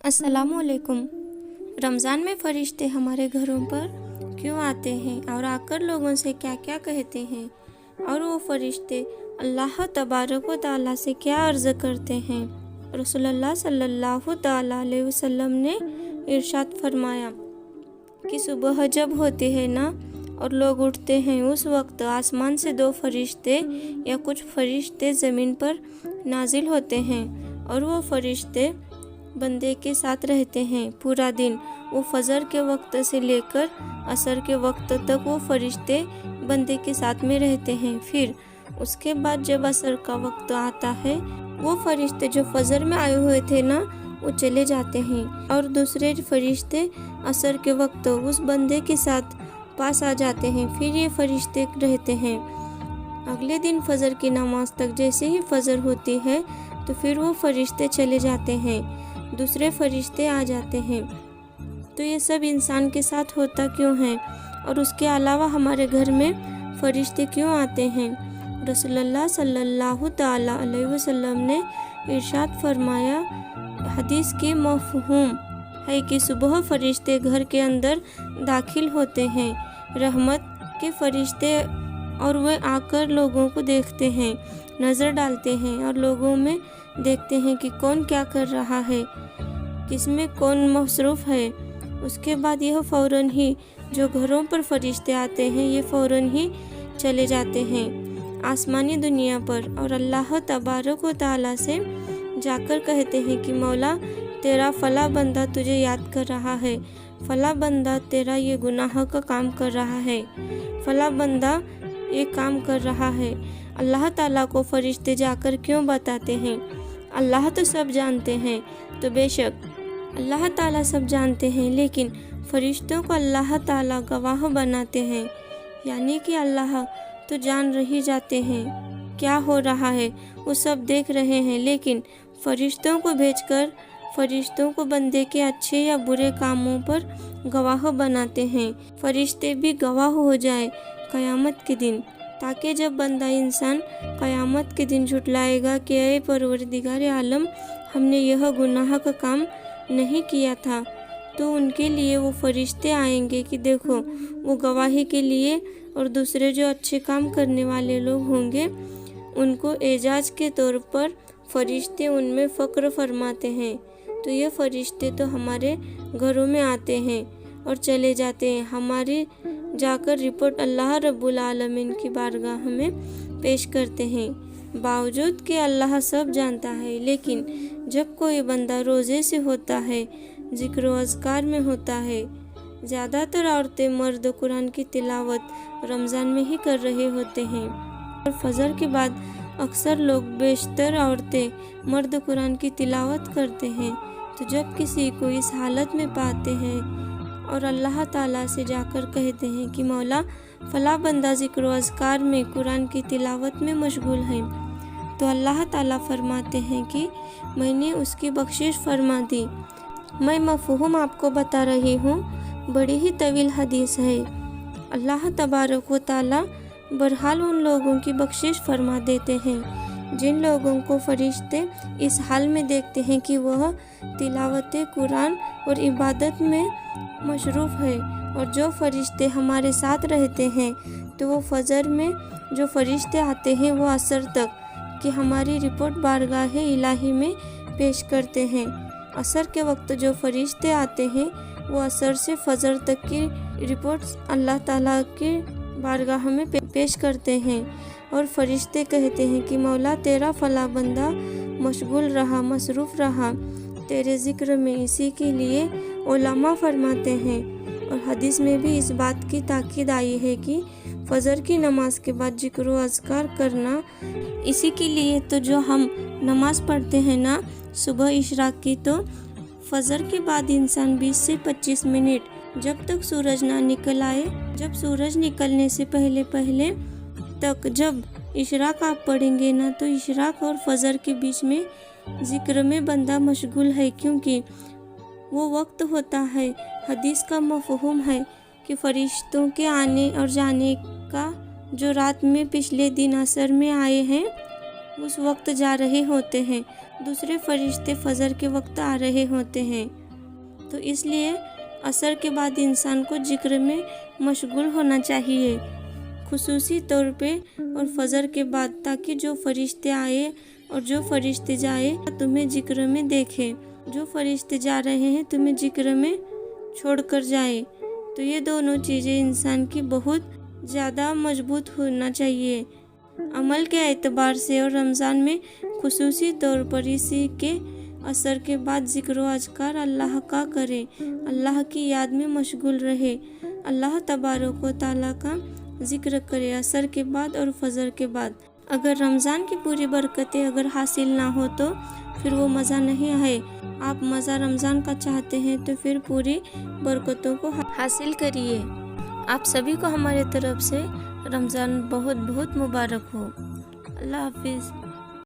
अस्सलाम वालेकुम। रमज़ान में फ़रिश्ते हमारे घरों पर क्यों आते हैं और आकर लोगों से क्या क्या कहते हैं, और वो फ़रिश्ते अल्लाह तबारक व तआला से क्या अर्ज़ करते हैं। रसूलुल्लाह सल्लल्लाहु तआला अलैहि वसल्लम ने इरशाद फरमाया कि सुबह जब होती है ना और लोग उठते हैं, उस वक्त आसमान से दो फरिश्ते या कुछ फरिश्ते ज़मीन पर नाजिल होते हैं और वो फरिश्ते बंदे के साथ रहते हैं पूरा दिन। वो फजर के वक्त से लेकर असर के वक्त तक वो फरिश्ते बंदे के साथ में रहते हैं। फिर उसके बाद जब असर का वक्त आता है, वो फरिश्ते जो फजर में आए हुए थे ना, वो चले जाते हैं और दूसरे फरिश्ते असर के वक्त उस बंदे के साथ पास आ जाते हैं। फिर ये फरिश्ते रहते हैं अगले दिन फजर की नमाज तक। जैसे ही फजर होती है तो फिर वो फरिश्ते चले जाते हैं, दूसरे फरिश्ते आ जाते हैं। तो ये सब इंसान के साथ होता क्यों है, और उसके अलावा हमारे घर में फरिश्ते क्यों आते हैं। रसूलुल्लाह सल्लल्लाहु तआला अलैहि वसल्लम ने इरशाद फरमाया, हदीस की मफ़हूम है कि सुबह फरिश्ते घर के अंदर दाखिल होते हैं, रहमत के फरिश्ते, और वे आकर लोगों को देखते हैं, नज़र डालते हैं और लोगों में देखते हैं कि कौन क्या कर रहा है, किसमें कौन मसरूफ़ है। उसके बाद यह फ़ौरन ही जो घरों पर फरिश्ते आते हैं, ये फ़ौरन ही चले जाते हैं आसमानी दुनिया पर और अल्लाह तबारक व तआला से जाकर कहते हैं कि मौला, तेरा फ़ला बंदा तुझे याद कर रहा है, फ़ला बंदा तेरा ये गुनाह का काम कर रहा है, फ़ला बंदा ये काम कर रहा है। अल्लाह ताला को फरिश्ते जाकर क्यों बताते हैं? अल्लाह तो सब जानते हैं। तो बेशक अल्लाह ताला सब जानते हैं, लेकिन फरिश्तों को अल्लाह ताला गवाह बनाते हैं, यानी कि अल्लाह तो जान रही जाते हैं क्या हो रहा है, वो सब देख रहे हैं, लेकिन फरिश्तों को भेजकर फरिश्तों को बंदे के अच्छे या बुरे कामों पर गवाह बनाते हैं। फरिश्ते भी गवाह हो जाए क़यामत के दिन, ताकि जब बंदा इंसान क़यामत के दिन झुटलाएगा कि ऐ परवरदिगार आलम, हमने यह गुनाह का काम नहीं किया था, तो उनके लिए वो फरिश्ते आएंगे कि देखो, वो गवाही के लिए, और दूसरे जो अच्छे काम करने वाले लोग होंगे उनको एजाज के तौर पर फरिश्ते उनमें फ़क्र फरमाते हैं। तो ये फरिश्ते तो हमारे घरों में आते हैं और चले जाते हैं, हमारी जाकर रिपोर्ट अल्लाह रब्बुल आलमीन की बारगाह में पेश करते हैं। बावजूद कि अल्लाह सब जानता है, लेकिन जब कोई बंदा रोज़े से होता है, ज़िक्र व अज़कार में होता है, ज़्यादातर औरतें मर्द कुरान की तिलावत रमज़ान में ही कर रहे होते हैं, और फजर के बाद अक्सर लोग, बेशतर औरतें मर्द कुरान की तिलावत करते हैं। तो जब किसी को इस हालत में पाते हैं और अल्लाह ताला से जाकर कहते हैं कि मौला, फ़ला बंदा ज़िक्र व अज़कार में कुरान की तिलावत में मशगूल है, तो अल्लाह ताला फरमाते हैं कि मैंने उसकी बख्शिश फरमा दी। मैं मफ़हूम आपको बता रही हूँ, बड़ी ही तवील हदीस है। अल्लाह तबारक व तआला बहरहाल उन लोगों की बख्शिश फरमा देते हैं जिन लोगों को फरिश्ते इस हाल में देखते हैं कि वह तिलावत कुरान और इबादत में मशरूफ़ है। और जो फरिश्ते हमारे साथ रहते हैं, तो वो फजर में जो फरिश्ते आते हैं, वो असर तक कि हमारी रिपोर्ट बारगाह इलाही में पेश करते हैं। असर के वक्त जो फरिश्ते आते हैं, वो असर से फजर तक की रिपोर्ट्स अल्लाह ताला के बारगाह में पेश करते हैं, और फरिश्ते कहते हैं कि मौला, तेरा फ़ला बंदा मशगूल रहा, मसरूफ़ रहा तेरे ज़िक्र में। इसी के लिए उलमा फरमाते हैं, और हदीस में भी इस बात की ताकीद आई है कि फजर की नमाज के बाद ज़िक्र व अज़कार करना। इसी के लिए तो जो हम नमाज पढ़ते हैं ना सुबह इशराक की, तो फजर के बाद इंसान 20 से 25 मिनट, जब तक सूरज ना निकल आए, जब सूरज निकलने से पहले पहले तक जब इशराक आप पढ़ेंगे ना, तो इशराक और फजर के बीच में ज़िक्र में बंदा मशगूल है, क्योंकि वो वक्त होता है। हदीस का मफ़हूम है कि फरिश्तों के आने और जाने का, जो रात में पिछले दिन असर में आए हैं, उस वक्त जा रहे होते हैं। دوسرے فرشتے فجر کے وقت آ رہے ہوتے ہیں، تو اس لیے عصر کے بعد انسان کو ذکر میں مشغول ہونا چاہیے، خصوصی طور پہ اور فجر کے بعد، تاکہ جو فرشتے آئے اور جو فرشتے جائے تمہیں ذکر میں دیکھے، جو فرشتے جا رہے ہیں تمہیں ذکر میں چھوڑ کر جائے۔ تو یہ دونوں چیزیں انسان کی بہت زیادہ مضبوط ہونا چاہیے عمل کے اعتبار سے، اور رمضان میں خصوصی طور پر اسی کے عصر کے بعد ذکر و اذکار اللہ کا کرے، اللہ کی یاد میں مشغول رہے، اللہ تبارک و تعالیٰ کا ذکر کرے عصر کے بعد اور فجر کے بعد۔ اگر رمضان کی پوری برکتیں اگر حاصل نہ ہو تو پھر وہ مزہ نہیں ہے۔ آپ مزہ رمضان کا چاہتے ہیں تو پھر پوری برکتوں کو حاصل کریے۔ آپ سبھی کو ہمارے طرف سے رمضان بہت بہت مبارک ہو۔ اللہ حافظ۔